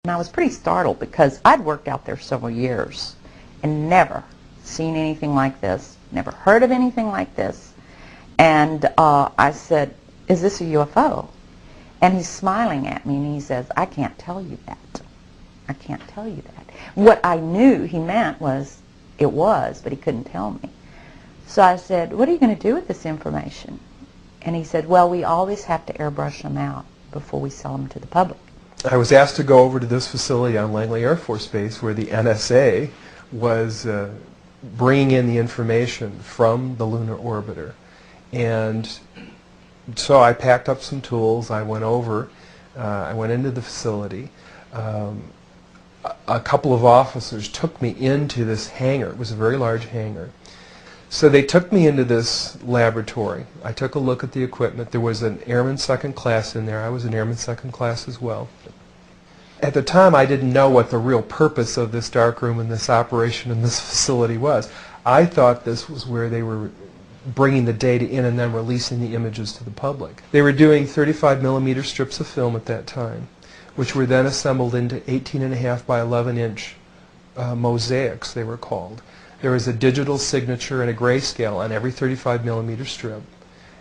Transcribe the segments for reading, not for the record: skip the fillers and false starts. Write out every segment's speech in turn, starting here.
And I was pretty startled because I'd worked out there several years and never seen anything like this, never heard of anything like this. And I said, "Is this a UFO?" And he's smiling at me and he says, "I can't tell you that. I can't tell you that." What I knew he meant was it was, but he couldn't tell me. So I said, "What are you going to do with this information?" And he said, "Well, we always have to airbrush them out before we sell them to the public." I was asked to go over to this facility on Langley Air Force Base where the NSA was bringing in the information from the lunar orbiter. And so I packed up some tools. I went over. I went into the facility. A couple of officers took me into this hangar. It was a very large hangar. So they took me into this laboratory. I took a look at the equipment. There was an Airman Second Class in there. I was an Airman Second Class as well. At the time, I didn't know what the real purpose of this darkroom and this operation in this facility was. I thought this was where they were bringing the data in and then releasing the images to the public. They were doing 35 millimeter strips of film at that time, which were then assembled into 18.5 by 11 inch mosaics, they were called. There was a digital signature and a grayscale on every 35 millimeter strip.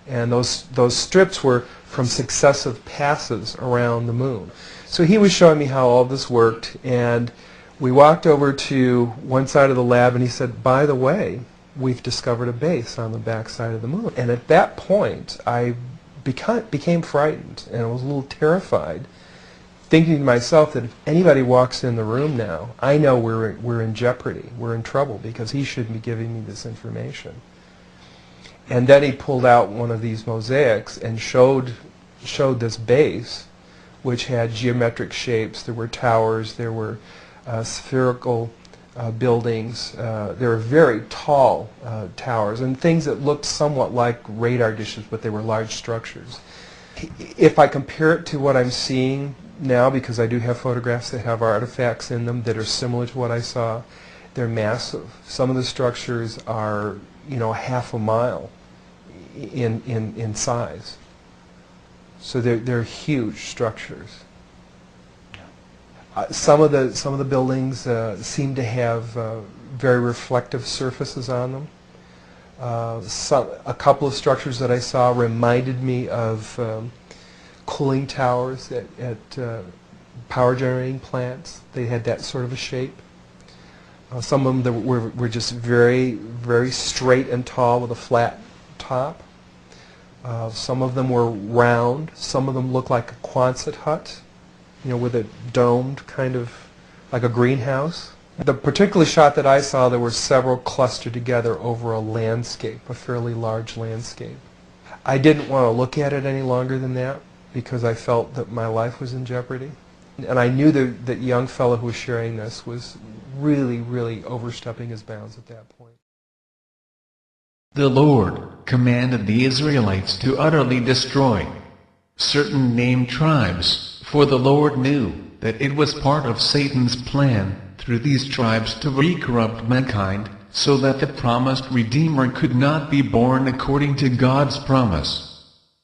And those strips were from successive passes around the moon. So he was showing me how all this worked, and we walked over to one side of the lab and he said, "By the way, we've discovered a base on the back side of the moon." And at that point, I became frightened and I was a little terrified, thinking to myself that if anybody walks in the room now, I know we're in jeopardy, we're in trouble, because he shouldn't be giving me this information. And then he pulled out one of these mosaics and showed this base, which had geometric shapes. There were towers, there were spherical buildings, there were very tall towers, and things that looked somewhat like radar dishes, but they were large structures. If I compare it to what I'm seeing now, because I do have photographs that have artifacts in them that are similar to what I saw, they're massive. Some of the structures are, half a mile in size. So they're huge structures. Some of the buildings seem to have very reflective surfaces on them. A couple of structures that I saw reminded me of cooling towers at power generating plants. They had that sort of a shape. Some of them were just very, very straight and tall with a flat top. Some of them were round. Some of them looked like a Quonset hut, with a domed kind of, like a greenhouse. The particular shot that I saw, there were several clustered together over a landscape, a fairly large landscape. I didn't want to look at it any longer than that because I felt that my life was in jeopardy. And I knew that young fellow who was sharing this was really, really overstepping his bounds at that point. The Lord commanded the Israelites to utterly destroy certain named tribes, for the Lord knew that it was part of Satan's plan through these tribes to re-corrupt mankind, so that the promised Redeemer could not be born according to God's promise.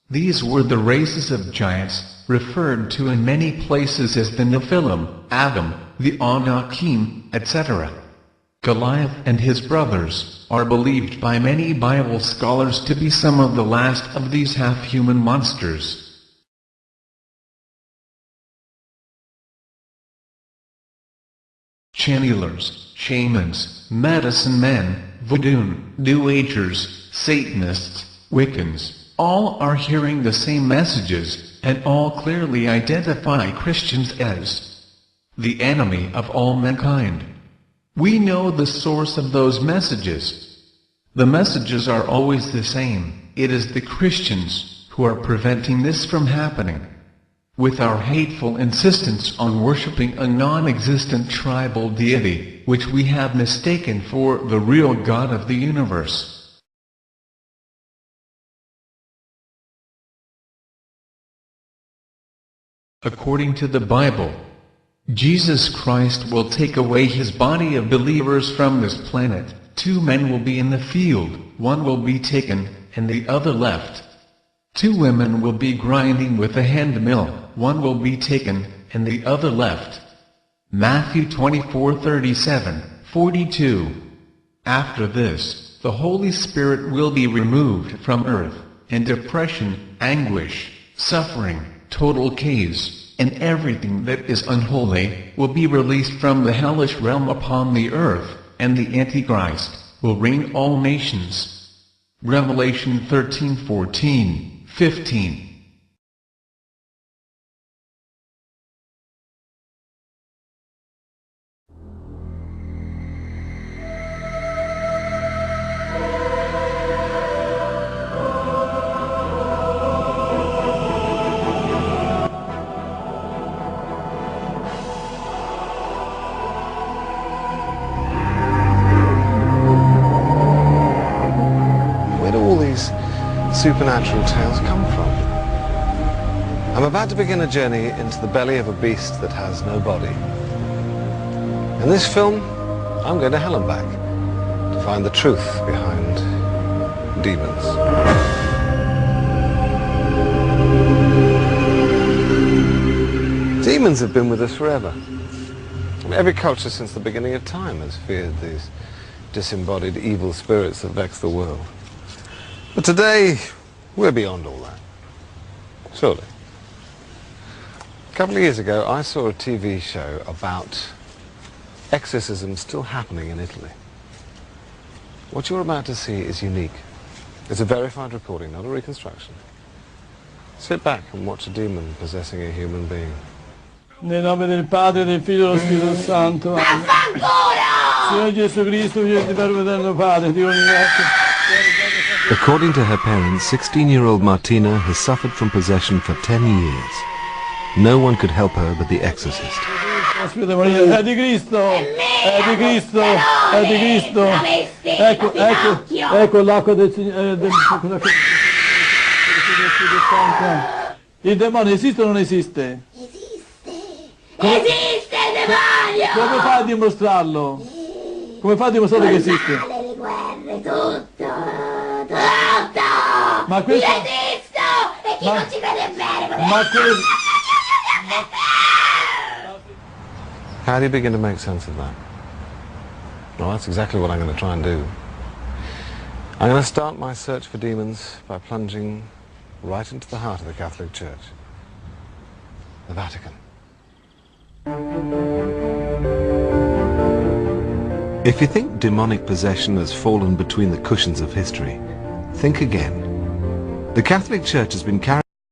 These were the races of giants, referred to in many places as the Nephilim, Adam, the Anakim, etc. Goliath and his brothers are believed by many Bible scholars to be some of the last of these half-human monsters. Channelers, shamans, medicine men, voodoo, New Agers, Satanists, Wiccans, all are hearing the same messages, and all clearly identify Christians as the enemy of all mankind. We know the source of those messages. The messages are always the same. It is the Christians who are preventing this from happening. With our hateful insistence on worshipping a non-existent tribal deity, which we have mistaken for the real God of the universe. According to the Bible, Jesus Christ will take away his body of believers from this planet. 2 men will be in the field, one will be taken, and the other left. 2 women will be grinding with a hand mill, one will be taken, and the other left. Matthew 24:37-42. After this, the Holy Spirit will be removed from earth, and depression, anguish, suffering, total chaos, and everything that is unholy will be released from the hellish realm upon the earth, and the Antichrist will reign all nations. Revelation 13:14-15. Supernatural tales come from. I'm about to begin a journey into the belly of a beast that has no body. In this film, I'm going to hell and back to find the truth behind demons. Demons have been with us forever. Every culture since the beginning of time has feared these disembodied evil spirits that vex the world. But today, we're beyond all that. Surely. A couple of years ago, I saw a TV show about exorcisms still happening in Italy. What you're about to see is unique. It's a verified recording, not a reconstruction. Sit back and watch a demon possessing a human being. Nel nome del Padre, del Figlio e dello Spirito Santo. Signore Gesù Cristo, Figlio di Verbo eterno Padre, Dio ringrazio. According to her parents, 16-year-old Martina has suffered from possession for 10 years. No one could help her but the exorcist. Aspetta Maria, è di Cristo! È di Cristo! È di Cristo! Ecco l'acqua del Signore. Il demonio esiste o non esiste? Esiste il demonio! Come fa a dimostrarlo? Come fa a dimostrare che esiste? Le guerre, tutto! Ma questo... Io esisto! E chi non ci crede bene? Ma questo... How do you begin to make sense of that? Well, that's exactly what I'm going to try and do. I'm going to start my search for demons by plunging right into the heart of the Catholic Church, the Vatican. If you think demonic possession has fallen between the cushions of history, think again. The Catholic Church has been carrying